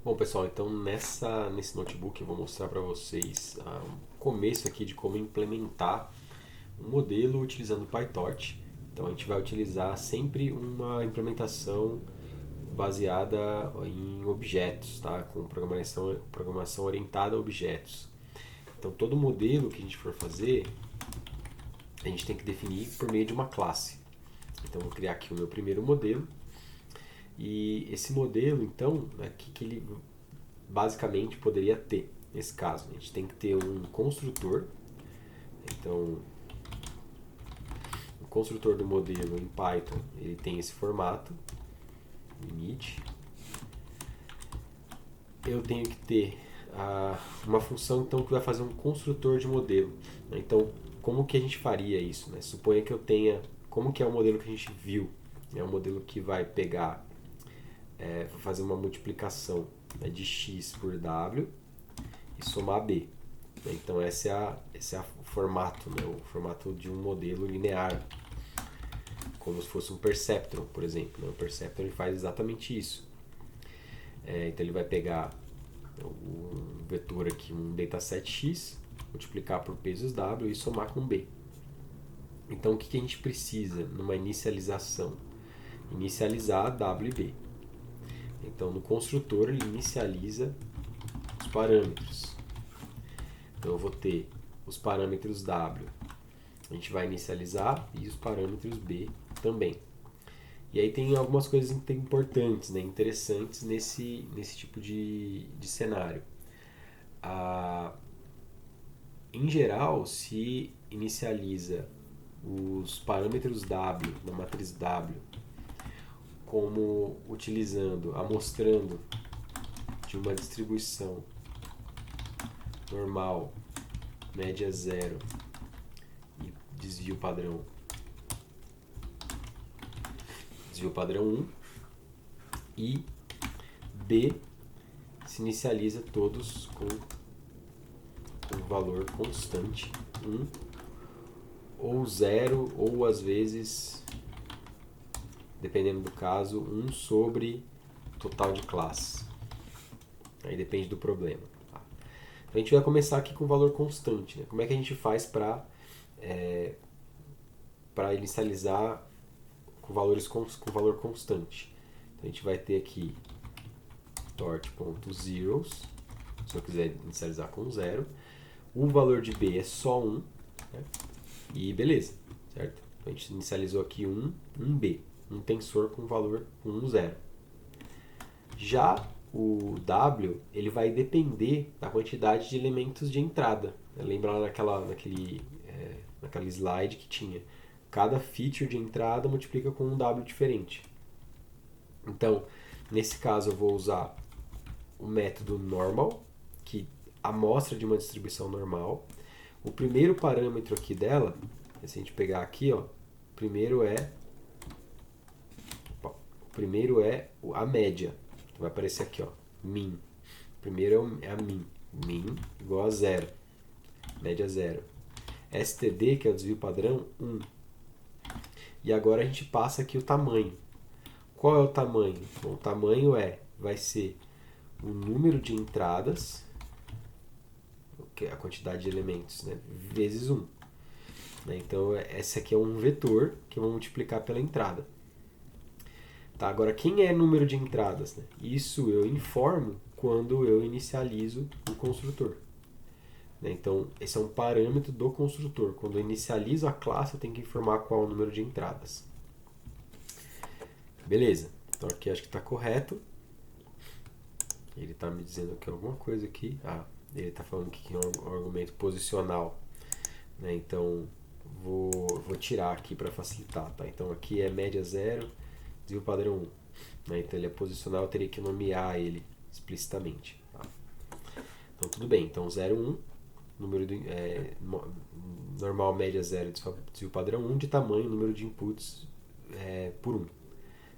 Bom, pessoal, então nesse notebook eu vou mostrar para vocês um começo aqui de como implementar um modelo utilizando PyTorch. Então a gente vai utilizar sempre uma implementação baseada em objetos, tá? Com programação orientada a objetos. Então todo modelo que a gente for fazer, a gente tem que definir por meio de uma classe. Então eu vou criar aqui o meu primeiro modelo. E esse modelo, então, que ele basicamente poderia ter nesse caso? A gente tem que ter um construtor. Então, o construtor do modelo em Python ele tem esse formato, init. Eu tenho que ter uma função então que vai fazer um construtor de modelo. Então, como que a gente faria isso? Né? Suponha que eu tenha, como que é o modelo que a gente viu? É um modelo que vai pegar, vou fazer uma multiplicação, né, de x por w e somar b. Então esse é o formato, né? O formato de um modelo linear, como se fosse um perceptron, por exemplo. Né? O perceptron ele faz exatamente isso. Então ele vai pegar um vetor aqui, um dataset x, multiplicar por pesos w e somar com b. Então o que a gente precisa numa inicialização? Inicializar w e b. Então no construtor ele inicializa os parâmetros. Então eu vou ter os parâmetros w, a gente vai inicializar, e os parâmetros b também. E aí tem algumas coisas importantes, né, interessantes nesse tipo de cenário. Em geral, se inicializa os parâmetros w da matriz w como utilizando, amostrando de uma distribuição normal, média zero e desvio padrão 1, e B se inicializa todos com valor constante 1 ou 0, ou às vezes, dependendo do caso, 1 sobre total de classe. Aí depende do problema. Tá? Então a gente vai começar aqui com valor constante. Né? Como é que a gente faz para inicializar com valor constante? Então a gente vai ter aqui torch.zeros, se eu quiser inicializar com 0. O valor de b é só 1, né? E beleza, certo? Então a gente inicializou aqui um b, um tensor com valor 1, 0. Já o w, ele vai depender da quantidade de elementos de entrada. Lembra lá naquela slide que tinha cada feature de entrada multiplica com um w diferente. Então, nesse caso eu vou usar o método normal, que amostra de uma distribuição normal. O primeiro parâmetro aqui dela, se a gente pegar aqui, ó, o primeiro é a média. Então vai aparecer aqui, ó, min. O primeiro é a min. Min igual a 0. Média 0. STD, que é o desvio padrão, 1. E agora a gente passa aqui o tamanho. Qual é o tamanho? Bom, o tamanho vai ser o número de entradas, que é a quantidade de elementos, né, vezes 1. Então, esse aqui é um vetor que eu vou multiplicar pela entrada. Tá, agora, quem é número de entradas? Né? Isso eu informo quando eu inicializo o construtor. Então, esse é um parâmetro do construtor. Quando eu inicializo a classe, eu tenho que informar qual é o número de entradas. Beleza. Então, aqui acho que está correto. Ele está me dizendo que alguma coisa aqui. Ele está falando que é um argumento posicional. Né? Então, vou tirar aqui para facilitar. Tá? Então, aqui é média 0, desvio padrão 1. Né? Então, ele é posicional, eu teria que nomear ele explicitamente. Tá? Então, tudo bem. Então, 0, 1. Número normal, média 0, desvio padrão 1, de tamanho, número de inputs por 1.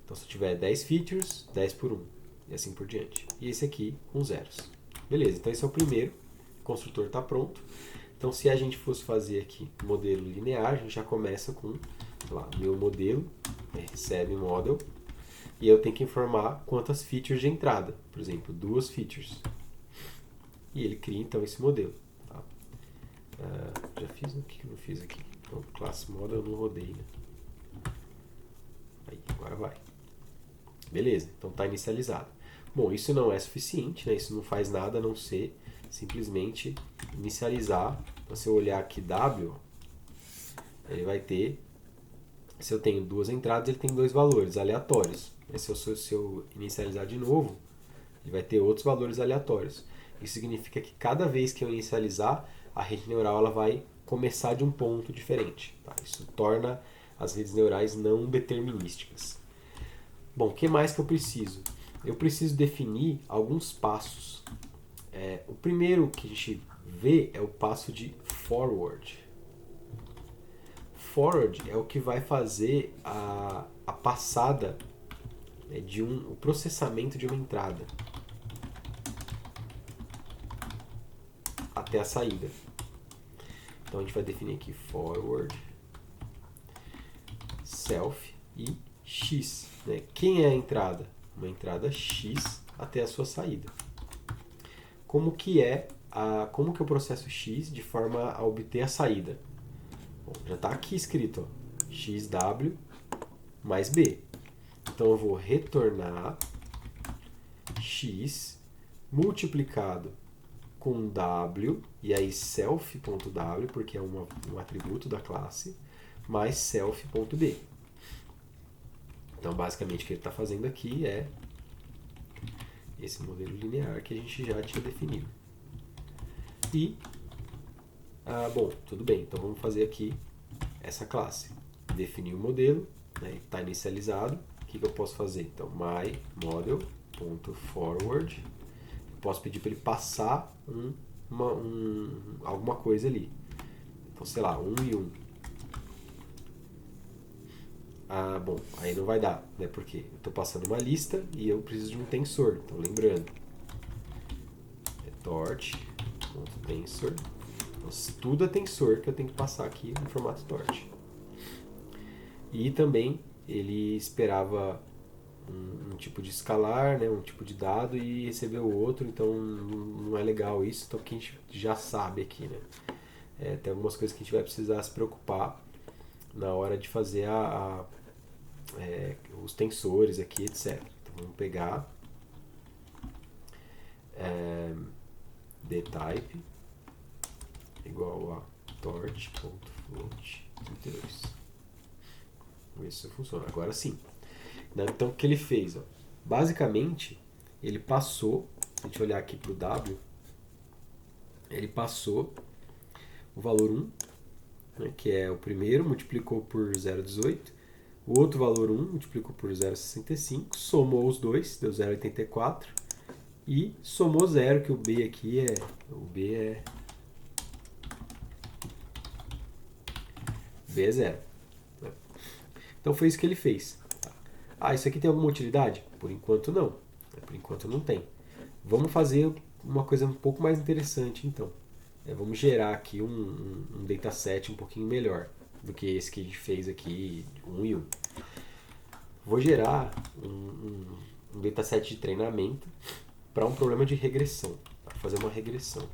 Então, se eu tiver 10 features, 10 por 1. E assim por diante. E esse aqui com zeros. Beleza, então esse é o primeiro. O construtor está pronto. Então, se a gente fosse fazer aqui modelo linear, a gente já começa com, sei lá, meu modelo, recebe model. E eu tenho que informar quantas features de entrada. Por exemplo, 2 features. E ele cria então esse modelo. Tá? Já fiz? O que eu não fiz aqui? Então, classe model eu não rodei. Né? Aí, agora vai. Beleza, então está inicializado. Bom, isso não é suficiente, né? Isso não faz nada a não ser simplesmente inicializar. Então, se eu olhar aqui W, ele vai ter, se eu tenho 2 entradas, ele tem 2 valores aleatórios. Se eu inicializar de novo, ele vai ter outros valores aleatórios. Isso significa que cada vez que eu inicializar, a rede neural ela vai começar de um ponto diferente. Tá? Isso torna as redes neurais não determinísticas. Bom, o que mais que eu preciso? Eu preciso definir alguns passos. O primeiro que a gente vê é o passo de forward. Forward é o que vai fazer a passada o processamento de uma entrada até a saída. Então a gente vai definir aqui forward, self e x. Né? Quem é a entrada? Uma entrada x até a sua saída. Como que eu processo x de forma a obter a saída? Bom, já está aqui escrito, ó, xw mais b. Então eu vou retornar x multiplicado com w, e aí self.w, porque é um atributo da classe, mais self.b. Então, basicamente, o que ele está fazendo aqui é esse modelo linear que a gente já tinha definido. E, bom, tudo bem. Então, vamos fazer aqui essa classe. Definir o modelo, está inicializado. O que eu posso fazer? Então, myModel.forward. Posso pedir para ele passar alguma coisa ali. Então, sei lá, 1 e 1. Bom, aí não vai dar, né? Porque eu estou passando uma lista e eu preciso de um tensor. Então, lembrando, torch.tensor. Então, tudo é tensor que eu tenho que passar aqui no formato torch. E também ele esperava um tipo de escalar, né, um tipo de dado e recebeu outro, então não é legal isso, então que a gente já sabe aqui, né? Tem algumas coisas que a gente vai precisar se preocupar na hora de fazer os tensores aqui, etc. Então vamos pegar dtype igual a torch.float32. Vamos ver se isso funciona. Agora sim. Então, o que ele fez? Ó? Basicamente, ele passou, se a gente olhar aqui para o W, ele passou o valor 1, né, que é o primeiro, multiplicou por 0,18, o outro valor 1 multiplicou por 0,65, somou os dois, deu 0,84, e somou 0, que o B aqui é... B é 0. Né? Então, foi isso que ele fez. Isso aqui tem alguma utilidade? Por enquanto não. Por enquanto não tem. Vamos fazer uma coisa um pouco mais interessante então. Vamos gerar aqui um dataset um pouquinho melhor do que esse que a gente fez aqui, 1 e 1. Vou gerar um dataset de treinamento para um problema de regressão. Para fazer uma regressão.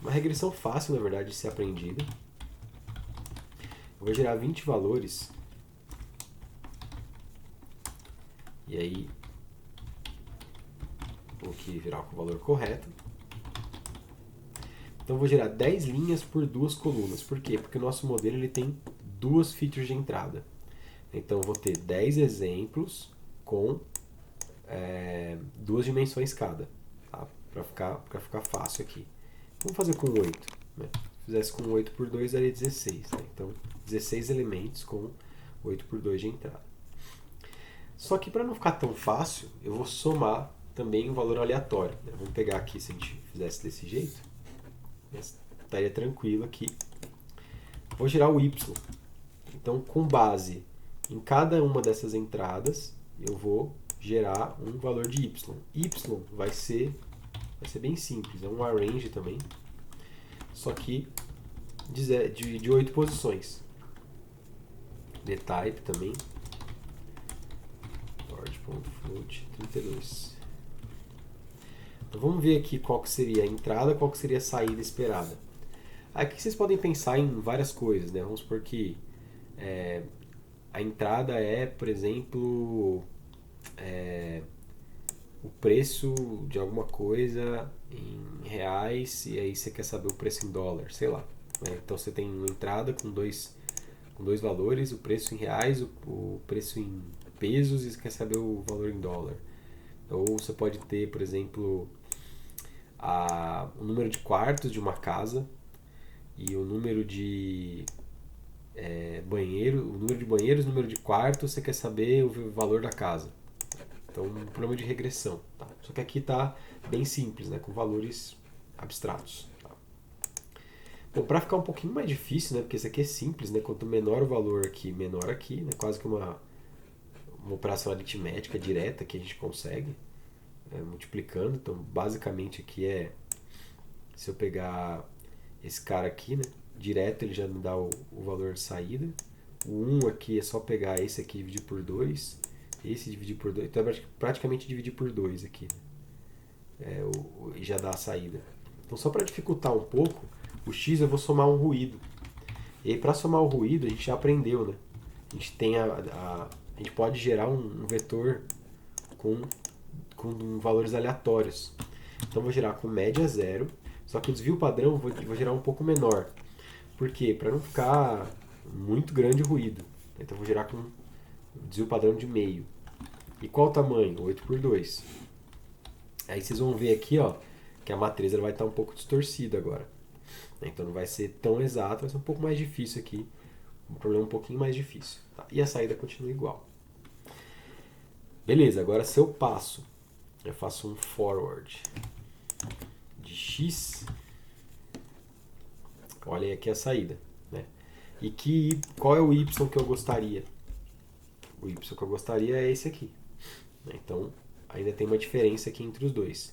Uma regressão fácil, na verdade, de ser aprendida. Eu vou gerar 20 valores. E aí, vou aqui virar com o valor correto. Então, vou gerar 10 linhas por 2 colunas. Por quê? Porque o nosso modelo ele tem 2 features de entrada. Então, eu vou ter 10 exemplos com 2 dimensões cada. Tá? Para ficar fácil aqui. Vamos fazer com 8. Né? Se fizesse com 8 por 2, daria 16. Né? Então, 16 elementos com 8 por 2 de entrada. Só que para não ficar tão fácil, eu vou somar também um valor aleatório. Né? Vamos pegar aqui, se a gente fizesse desse jeito, estaria tranquilo aqui. Vou gerar o y. Então, com base em cada uma dessas entradas, eu vou gerar um valor de y. Y vai ser bem simples, é um arrange também, só que de 8 posições. Dtype também. Float 32. Então vamos ver aqui qual que seria a entrada, qual que seria a saída esperada. Aqui vocês podem pensar em várias coisas, né? Vamos supor que a entrada é, por exemplo, o preço de alguma coisa em reais e aí você quer saber o preço em dólar, sei lá. Né? Então você tem uma entrada com dois valores, o preço em reais, o preço em pesos e você quer saber o valor em dólar. Ou você pode ter, por exemplo, o número de quartos de uma casa e o número de o número de banheiros, o número de quartos, você quer saber o valor da casa. Então, um problema de regressão. Tá? Só que aqui está bem simples, né? Com valores abstratos. Tá? Bom, para ficar um pouquinho mais difícil, né? Porque isso aqui é simples, né? Quanto menor o valor aqui, menor aqui, né? Quase que uma operação aritmética direta que a gente consegue multiplicando. Então, basicamente aqui se eu pegar esse cara aqui, né? Direto ele já me dá o valor de saída. O 1 aqui é só pegar esse aqui e dividir por 2. Esse dividir por 2. Então é praticamente dividir por 2 aqui. E já dá a saída. Então só para dificultar um pouco, o x eu vou somar um ruído. E aí para somar o ruído a gente já aprendeu, né? A gente tem a gente pode gerar um vetor com valores aleatórios. Então eu vou gerar com média zero, só que o desvio padrão eu vou gerar um pouco menor. Por quê? Para não ficar muito grande o ruído. Então eu vou gerar com desvio padrão de meio. E qual o tamanho? 8 por 2. Aí vocês vão ver aqui, ó, que a matriz ela vai estar um pouco distorcida agora. Então não vai ser tão exato, vai ser um pouco mais difícil aqui. Um problema um pouquinho mais difícil. Tá? E a saída continua igual. Beleza, agora se eu faço um forward de x. Olha aí aqui a saída. Né? E qual é o y que eu gostaria? O y que eu gostaria é esse aqui. Então, ainda tem uma diferença aqui entre os dois.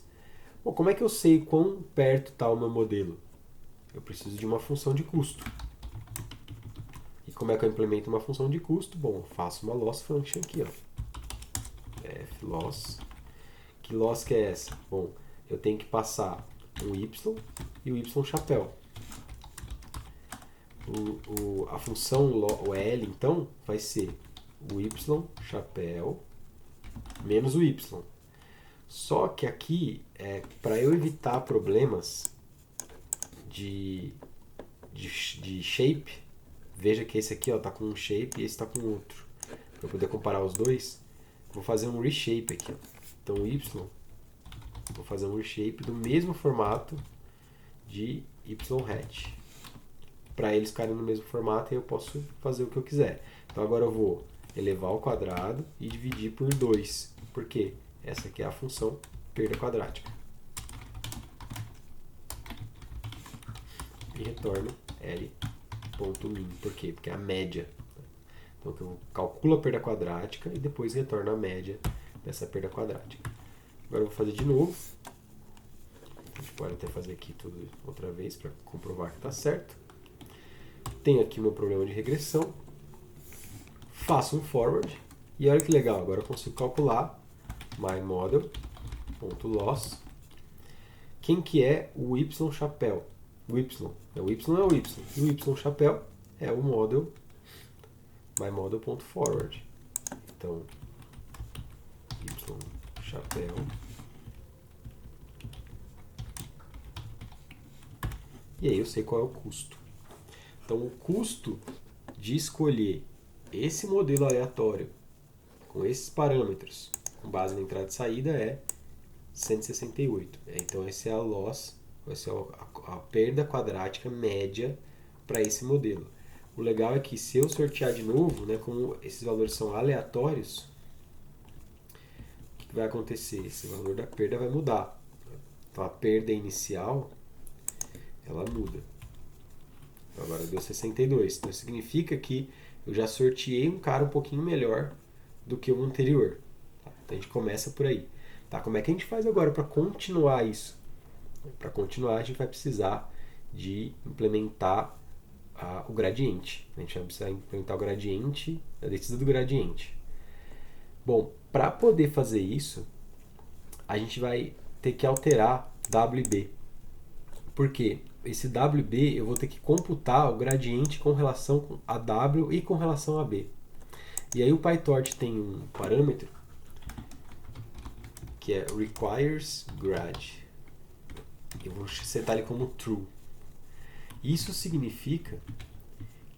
Bom, como é que eu sei quão perto está o meu modelo? Eu preciso de uma função de custo. E como é que eu implemento uma função de custo? Bom, eu faço uma loss function aqui, ó. Floss. Que loss que é essa? Bom, eu tenho que passar um y e o y chapéu. A função o L, então, vai ser o y chapéu menos o y. Só que aqui, para eu evitar problemas de shape, veja que esse aqui está com um shape e esse está com outro. Para eu poder comparar os dois, vou fazer um reshape aqui. Ó. Então o y, vou fazer um reshape do mesmo formato de y hatch. Para eles ficarem no mesmo formato, eu posso fazer o que eu quiser. Então agora eu vou elevar ao quadrado e dividir por 2. Por quê? Essa aqui é a função perda quadrática. E retorno L.min. Por quê? Porque é a média. Então eu calculo a perda quadrática e depois retorno a média dessa perda quadrática. Agora eu vou fazer de novo. A gente pode até fazer aqui tudo outra vez para comprovar que está certo. Tenho aqui o meu problema de regressão. Faço um forward. E olha que legal, agora eu consigo calcular myModel.loss. Quem que é o y chapéu? O y é o y. E o y chapéu é o model myModel.forward. Então, y chapéu e aí eu sei qual é o custo. Então, o custo de escolher esse modelo aleatório com esses parâmetros, com base na entrada e saída, é 168. Então, esse é a loss, essa é a perda quadrática média para esse modelo. O legal é que se eu sortear de novo, né, como esses valores são aleatórios, o que vai acontecer? Esse valor da perda vai mudar. Então, a perda inicial, ela muda. Agora deu 62. Então significa que eu já sorteei um cara um pouquinho melhor do que o anterior. Tá? Então a gente começa por aí. Tá? Como é que a gente faz agora para continuar isso? Para continuar a gente vai precisar de implementar o gradiente. A gente vai precisar implementar o gradiente, a descida do gradiente. Bom, para poder fazer isso, a gente vai ter que alterar WB. Por quê? Esse WB eu vou ter que computar o gradiente com relação a W e com relação a B. E aí o PyTorch tem um parâmetro que é requires grad. Eu vou setar ele como true. Isso significa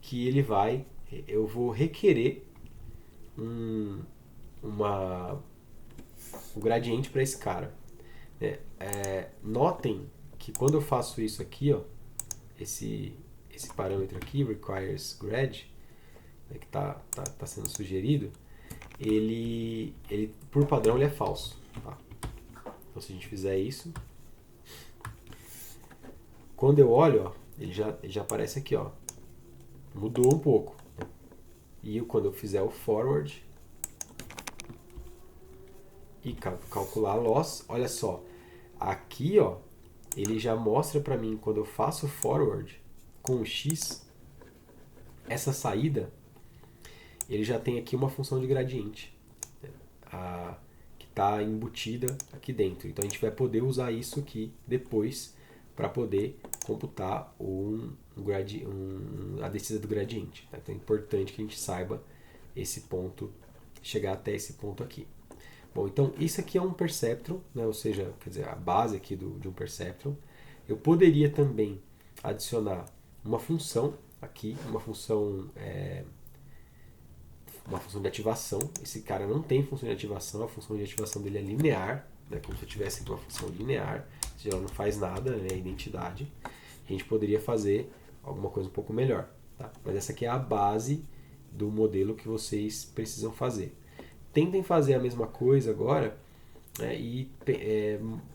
que eu vou requerer um gradiente para esse cara. Notem que quando eu faço isso aqui, ó, esse parâmetro aqui, requires grad, que está sendo sugerido, ele por padrão ele é falso. Tá? Então se a gente fizer isso, quando eu olho, ó, ele já aparece aqui, ó, mudou um pouco. Né? E quando eu fizer o forward e calcular a loss, olha só, aqui, ó, ele já mostra para mim quando eu faço forward com o x, essa saída, ele já tem aqui uma função de gradiente, né? Que está embutida aqui dentro. Então a gente vai poder usar isso aqui depois para poder computar a descida do gradiente. Tá? Então é importante que a gente saiba esse ponto, chegar até esse ponto aqui. Bom, então isso aqui é um perceptron, né? Ou seja, quer dizer, a base aqui de um perceptron. Eu poderia também adicionar uma função aqui, uma função de ativação. Esse cara não tem função de ativação, a função de ativação dele é linear, né? Como se eu tivesse uma função linear, ou seja, ela não faz nada, né? É identidade. A gente poderia fazer alguma coisa um pouco melhor. Tá? Mas essa aqui é a base do modelo que vocês precisam fazer. Tentem fazer a mesma coisa agora, né, e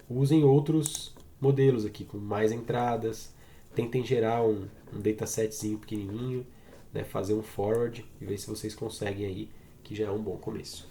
usem outros modelos aqui com mais entradas. Tentem gerar um datasetzinho pequenininho, né, fazer um forward e ver se vocês conseguem aí, que já é um bom começo.